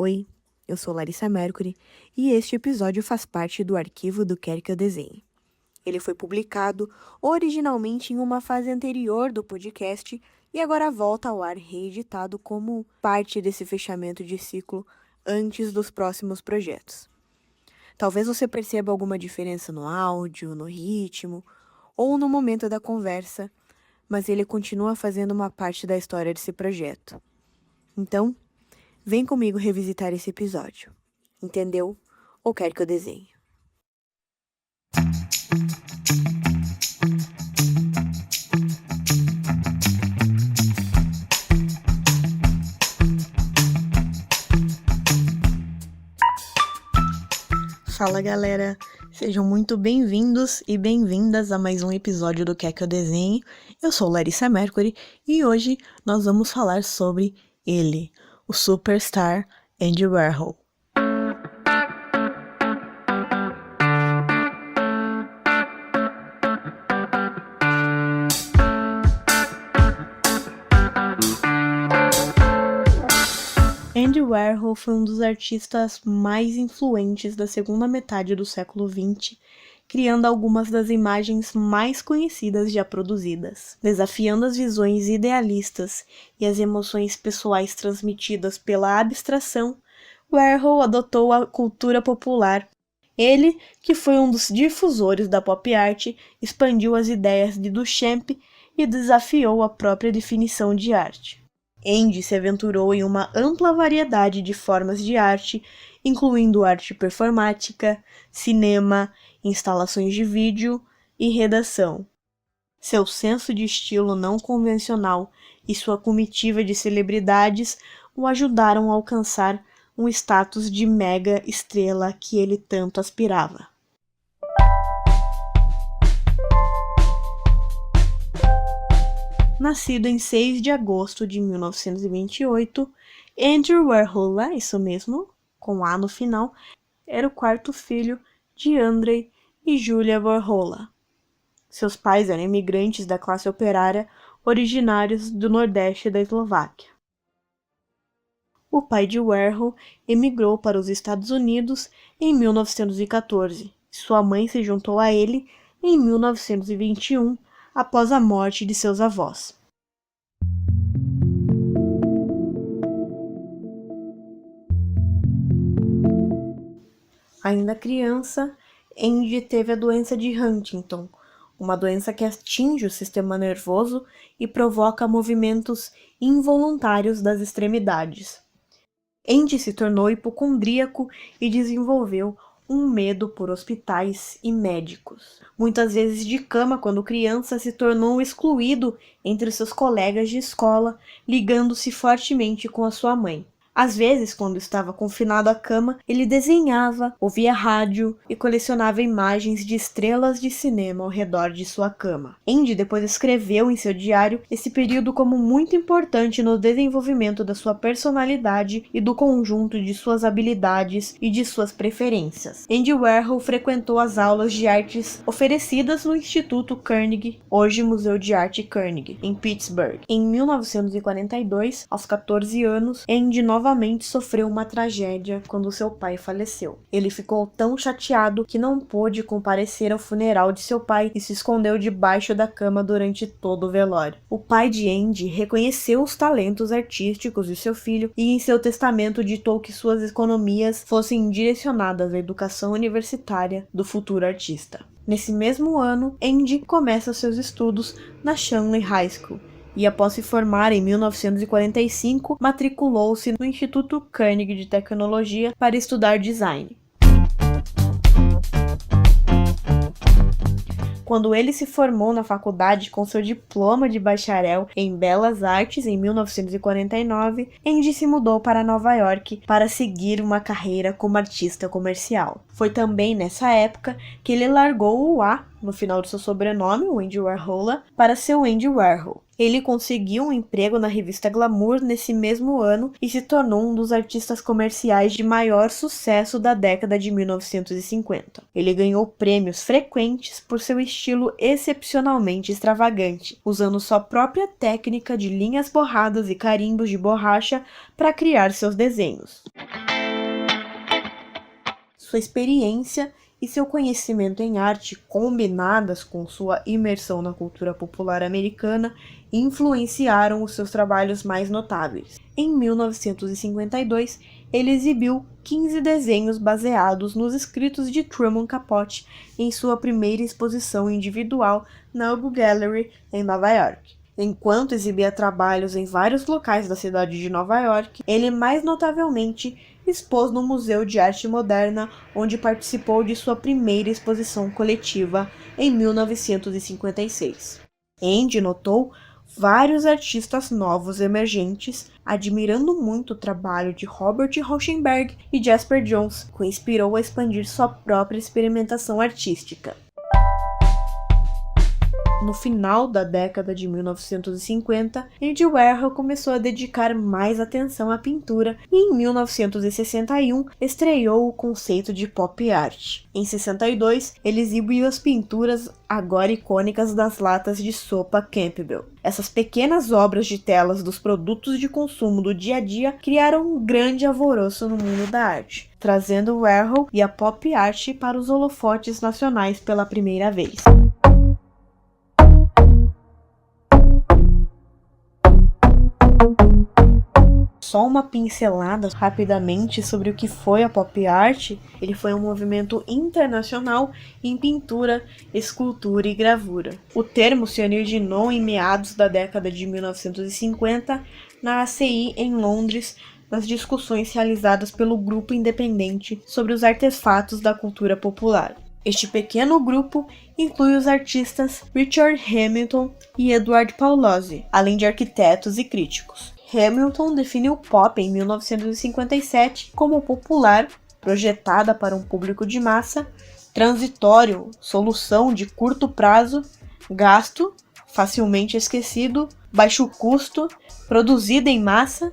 Oi, eu sou Larissa Mercury e este episódio faz parte do arquivo do Quer Que Eu Desenhe. Ele foi publicado originalmente em uma fase anterior do podcast e agora volta ao ar reeditado como parte desse fechamento de ciclo antes dos próximos projetos. Talvez você perceba alguma diferença no áudio, no ritmo ou no momento da conversa, mas ele continua fazendo uma parte da história desse projeto. Então, vem comigo revisitar esse episódio. Entendeu? Ou quer que eu desenhe? Fala galera, sejam muito bem-vindos e bem-vindas a mais um episódio do Quer Que Eu Desenhe. Eu sou Larissa Mercury e hoje nós vamos falar sobre ele, o superstar Andy Warhol. Andy Warhol foi um dos artistas mais influentes da segunda metade do século XX, criando algumas das imagens mais conhecidas já produzidas. Desafiando as visões idealistas e as emoções pessoais transmitidas pela abstração, Warhol adotou a cultura popular. Ele, que foi um dos difusores da pop art, expandiu as ideias de Duchamp e desafiou a própria definição de arte. Andy se aventurou em uma ampla variedade de formas de arte, incluindo arte performática, cinema, instalações de vídeo e redação. Seu senso de estilo não convencional e sua comitiva de celebridades o ajudaram a alcançar um status de mega estrela que ele tanto aspirava. Nascido em 6 de agosto de 1928, Andrew Warhol, isso mesmo, com A no final, era o quarto filho de Andrei e Julia Warhol. Seus pais eram imigrantes da classe operária originários do nordeste da Eslováquia. O pai de Warhol emigrou para os Estados Unidos em 1914. Sua mãe se juntou a ele em 1921, após a morte de seus avós. Ainda criança, Andy teve a doença de Huntington, uma doença que atinge o sistema nervoso e provoca movimentos involuntários das extremidades. Andy se tornou hipocondríaco e desenvolveu um medo por hospitais e médicos. Muitas vezes de cama, quando criança, se tornou excluído entre seus colegas de escola, ligando-se fortemente com a sua mãe. Às vezes, quando estava confinado à cama, ele desenhava, ouvia rádio e colecionava imagens de estrelas de cinema ao redor de sua cama. Andy depois escreveu em seu diário esse período como muito importante no desenvolvimento da sua personalidade e do conjunto de suas habilidades e de suas preferências. Andy Warhol frequentou as aulas de artes oferecidas no Instituto Carnegie, hoje Museu de Arte Carnegie, em Pittsburgh. Em 1942, aos 14 anos, Andy novamente sofreu uma tragédia quando seu pai faleceu. Ele ficou tão chateado que não pôde comparecer ao funeral de seu pai e se escondeu debaixo da cama durante todo o velório. O pai de Andy reconheceu os talentos artísticos de seu filho e em seu testamento ditou que suas economias fossem direcionadas à educação universitária do futuro artista. Nesse mesmo ano, Andy começa seus estudos na Shanley High School, e após se formar em 1945, matriculou-se no Instituto Carnegie de Tecnologia para estudar design. Quando ele se formou na faculdade com seu diploma de bacharel em Belas Artes em 1949, Andy se mudou para Nova York para seguir uma carreira como artista comercial. Foi também nessa época que ele largou o A no final de seu sobrenome, o Andy Warhol, para seu Andy Warhol. Ele conseguiu um emprego na revista Glamour nesse mesmo ano e se tornou um dos artistas comerciais de maior sucesso da década de 1950. Ele ganhou prêmios frequentes por seu estilo excepcionalmente extravagante, usando sua própria técnica de linhas borradas e carimbos de borracha para criar seus desenhos. sua experiência e seu conhecimento em arte, combinadas com sua imersão na cultura popular americana, influenciaram os seus trabalhos mais notáveis. Em 1952, ele exibiu 15 desenhos baseados nos escritos de Truman Capote em sua primeira exposição individual na Art Gallery, em Nova York. Enquanto exibia trabalhos em vários locais da cidade de Nova York, ele mais notavelmente expôs no Museu de Arte Moderna, onde participou de sua primeira exposição coletiva em 1956. Andy notou vários artistas novos emergentes, admirando muito o trabalho de Robert Rauschenberg e Jasper Johns, que o inspirou a expandir sua própria experimentação artística. No final da década de 1950, Andy Warhol começou a dedicar mais atenção à pintura e em 1961 estreou o conceito de pop art. Em 62, ele exibiu as pinturas agora icônicas das latas de sopa Campbell. Essas pequenas obras de telas dos produtos de consumo do dia a dia criaram um grande alvoroço no mundo da arte, trazendo Warhol e a pop art para os holofotes nacionais pela primeira vez. Só uma pincelada rapidamente sobre o que foi a pop art. Ele foi um movimento internacional em pintura, escultura e gravura. O termo se originou em meados da década de 1950 na ACI em Londres, nas discussões realizadas pelo grupo independente sobre os artefatos da cultura popular. Este pequeno grupo inclui os artistas Richard Hamilton e Edward Paolozzi, além de arquitetos e críticos. Hamilton definiu pop em 1957 como popular, projetada para um público de massa, transitório, solução de curto prazo, gasto, facilmente esquecido, baixo custo, produzida em massa,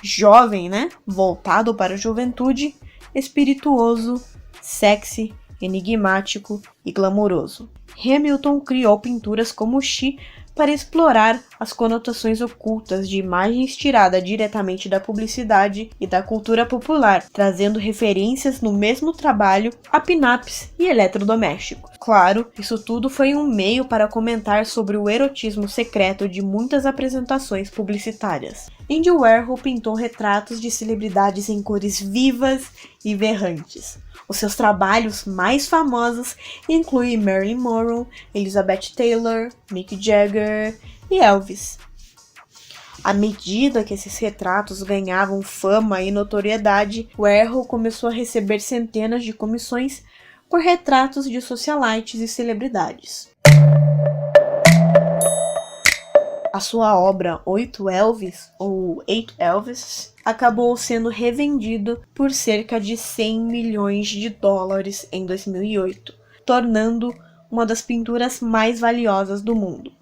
jovem, voltado para a juventude, espirituoso, sexy, enigmático e glamouroso. Hamilton criou pinturas como She para explorar as conotações ocultas de imagens tiradas diretamente da publicidade e da cultura popular, trazendo referências no mesmo trabalho a pin-ups e eletrodomésticos. Claro, isso tudo foi um meio para comentar sobre o erotismo secreto de muitas apresentações publicitárias. Andy Warhol pintou retratos de celebridades em cores vivas e berrantes. Os seus trabalhos mais famosos incluem Marilyn Monroe, Elizabeth Taylor, Mick Jagger e Elvis. À medida que esses retratos ganhavam fama e notoriedade, Warhol começou a receber centenas de comissões por retratos de socialites e celebridades. A sua obra Oito Elvis, ou Eight Elvis, acabou sendo revendido por cerca de 100 milhões de dólares em 2008, tornando uma das pinturas mais valiosas do mundo.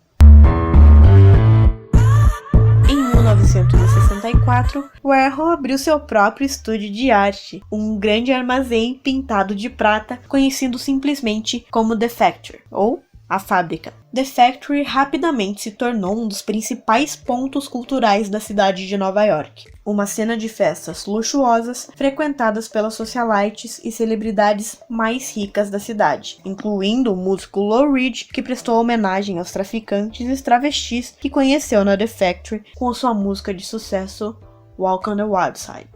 Em 1964, Warhol abriu seu próprio estúdio de arte, um grande armazém pintado de prata, conhecido simplesmente como The Factory, ou a fábrica. The Factory rapidamente se tornou um dos principais pontos culturais da cidade de Nova York. Uma cena de festas luxuosas frequentadas pelas socialites e celebridades mais ricas da cidade, incluindo o músico Lou Reed, que prestou homenagem aos traficantes e travestis que conheceu na The Factory com sua música de sucesso Walk on the Wild Side.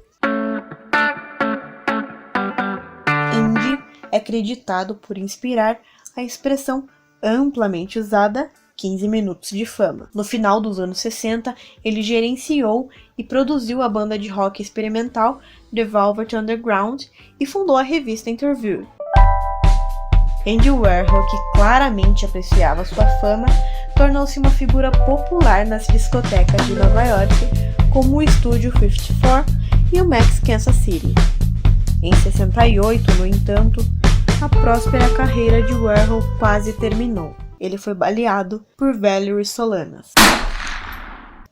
Andy é acreditado por inspirar a expressão amplamente usada 15 minutos de fama. No final dos anos 60, ele gerenciou e produziu a banda de rock experimental The Velvet Underground e fundou a revista Interview. Andy Warhol, que claramente apreciava sua fama, tornou-se uma figura popular nas discotecas de Nova York, como o Estúdio 54 e o Max Kansas City. Em 68, no entanto, a próspera carreira de Warhol quase terminou. Ele foi baleado por Valerie Solanas.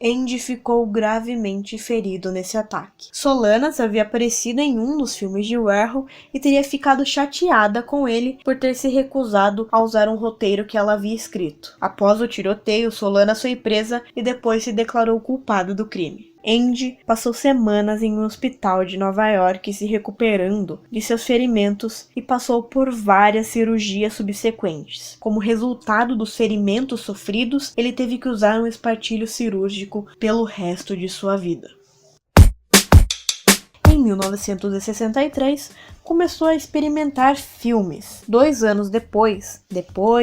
Andy ficou gravemente ferido nesse ataque. Solanas havia aparecido em um dos filmes de Warhol e teria ficado chateada com ele por ter se recusado a usar um roteiro que ela havia escrito. Após o tiroteio, Solanas foi presa e depois se declarou culpada do crime. Andy passou semanas em um hospital de Nova York se recuperando de seus ferimentos e passou por várias cirurgias subsequentes. Como resultado dos ferimentos sofridos, ele teve que usar um espartilho cirúrgico pelo resto de sua vida. Em 1963, começou a experimentar filmes. 2 anos depois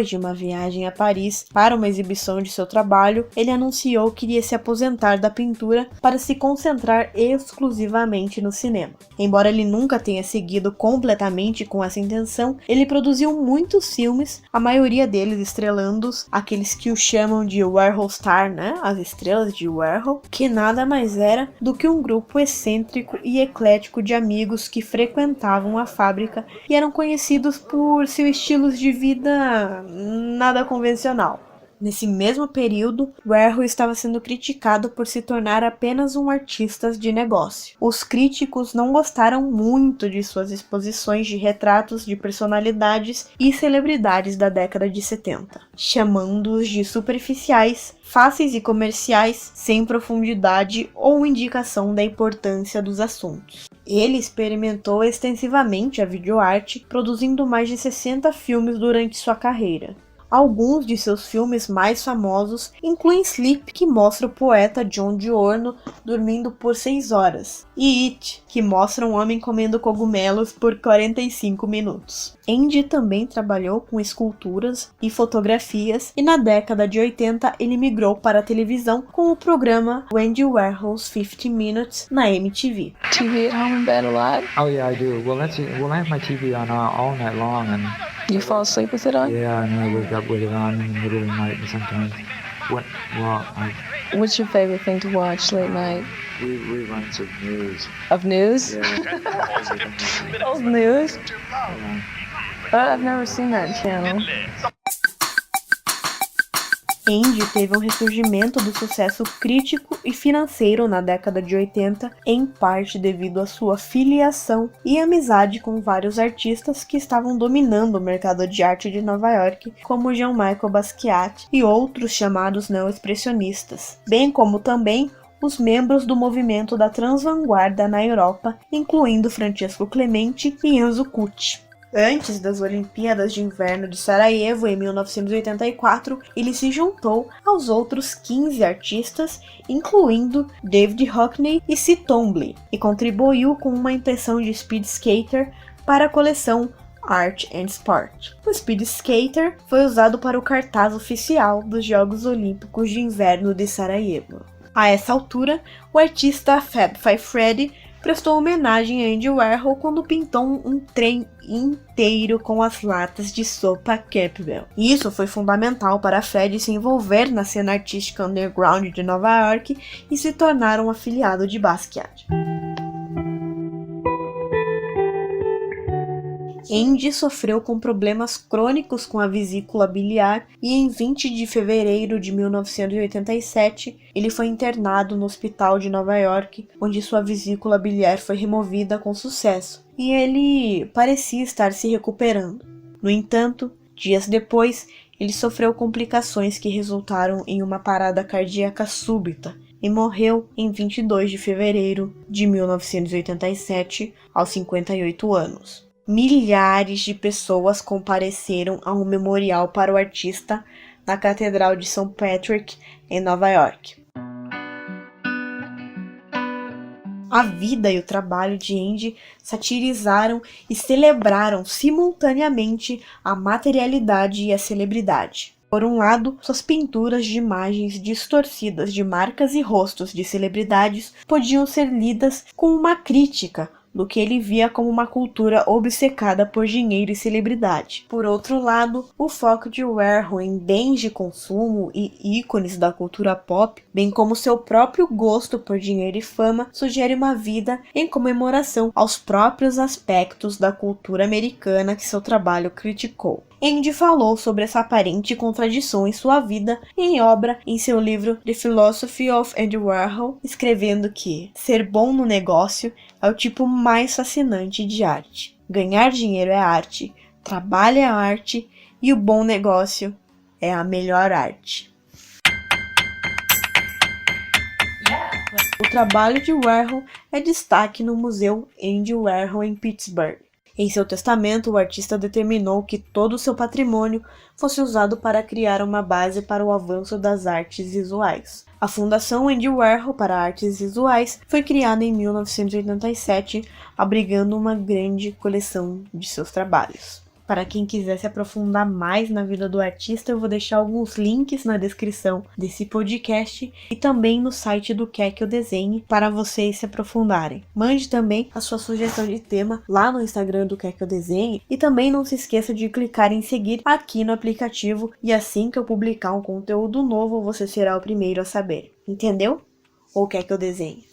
de uma viagem a Paris para uma exibição de seu trabalho, ele anunciou que iria se aposentar da pintura para se concentrar exclusivamente no cinema. Embora ele nunca tenha seguido completamente com essa intenção, ele produziu muitos filmes, a maioria deles estrelando aqueles que o chamam de Warhol Star, né? As estrelas de Warhol, que nada mais era do que um grupo excêntrico e eclético de amigos que frequentavam a fábrica e eram conhecidos por seu estilo de vida nada convencional. Nesse mesmo período, Warhol estava sendo criticado por se tornar apenas um artista de negócio. Os críticos não gostaram muito de suas exposições de retratos de personalidades e celebridades da década de 70, chamando-os de superficiais, fáceis e comerciais, sem profundidade ou indicação da importância dos assuntos. Ele experimentou extensivamente a videoarte, produzindo mais de 60 filmes durante sua carreira. Alguns de seus filmes mais famosos incluem Sleep, que mostra o poeta John Giorno dormindo por 6 horas, e It, que mostra um homem comendo cogumelos por 45 minutos. Andy também trabalhou com esculturas e fotografias, e na década de 80 ele migrou para a televisão com o programa Andy Warhol's 50 Minutes na MTV. TV at home in bed a lot? Oh yeah, I do. Well, I have my TV on all night long, and You fall asleep with it on? yeah, and I wake up with it on in the middle of the night, and sometimes, What's your favorite thing to watch late night? reruns of news. Of news? Yeah. Old news? Yeah. I've never seen that channel. Andy teve um ressurgimento do sucesso crítico e financeiro na década de 80, em parte devido à sua filiação e amizade com vários artistas que estavam dominando o mercado de arte de Nova York, como Jean-Michel Basquiat e outros chamados neo-expressionistas, bem como também os membros do movimento da transvanguarda na Europa, incluindo Francesco Clemente e Enzo Cucci. Antes das Olimpíadas de Inverno de Sarajevo, em 1984, ele se juntou aos outros 15 artistas, incluindo David Hockney e Cy Twombly, e contribuiu com uma impressão de Speed Skater para a coleção Art and Sport. O Speed Skater foi usado para o cartaz oficial dos Jogos Olímpicos de Inverno de Sarajevo. A essa altura, o artista Fab Five Freddy prestou homenagem a Andy Warhol quando pintou um trem inteiro com as latas de sopa Campbell. Isso foi fundamental para Fred se envolver na cena artística underground de Nova York e se tornar um afiliado de Basquiat. Andy sofreu com problemas crônicos com a vesícula biliar e em 20 de fevereiro de 1987 ele foi internado no hospital de Nova York, onde sua vesícula biliar foi removida com sucesso e ele parecia estar se recuperando. No entanto, dias depois, ele sofreu complicações que resultaram em uma parada cardíaca súbita e morreu em 22 de fevereiro de 1987, aos 58 anos. Milhares de pessoas compareceram a um memorial para o artista na Catedral de St. Patrick, em Nova York. A vida e o trabalho de Andy satirizaram e celebraram simultaneamente a materialidade e a celebridade. Por um lado, suas pinturas de imagens distorcidas de marcas e rostos de celebridades podiam ser lidas como uma crítica do que ele via como uma cultura obcecada por dinheiro e celebridade. Por outro lado, o foco de Warhol em bens de consumo e ícones da cultura pop, bem como seu próprio gosto por dinheiro e fama, sugere uma vida em comemoração aos próprios aspectos da cultura americana que seu trabalho criticou. Andy falou sobre essa aparente contradição em sua vida e em obra em seu livro The Philosophy of Andy Warhol, escrevendo que ser bom no negócio é o tipo mais fascinante de arte. Ganhar dinheiro é arte, trabalho é arte e o bom negócio é a melhor arte. Yeah. O trabalho de Warhol é destaque no Museu Andy Warhol em Pittsburgh. Em seu testamento, o artista determinou que todo o seu patrimônio fosse usado para criar uma base para o avanço das artes visuais. A Fundação Andy Warhol para Artes Visuais foi criada em 1987, abrigando uma grande coleção de seus trabalhos. Para quem quiser se aprofundar mais na vida do artista, eu vou deixar alguns links na descrição desse podcast e também no site do Quer Que Eu Desenhe para vocês se aprofundarem. Mande também a sua sugestão de tema lá no Instagram do Quer Que Eu Desenhe e também não se esqueça de clicar em seguir aqui no aplicativo e assim que eu publicar um conteúdo novo, você será o primeiro a saber. Entendeu? Ou quer que eu desenhe?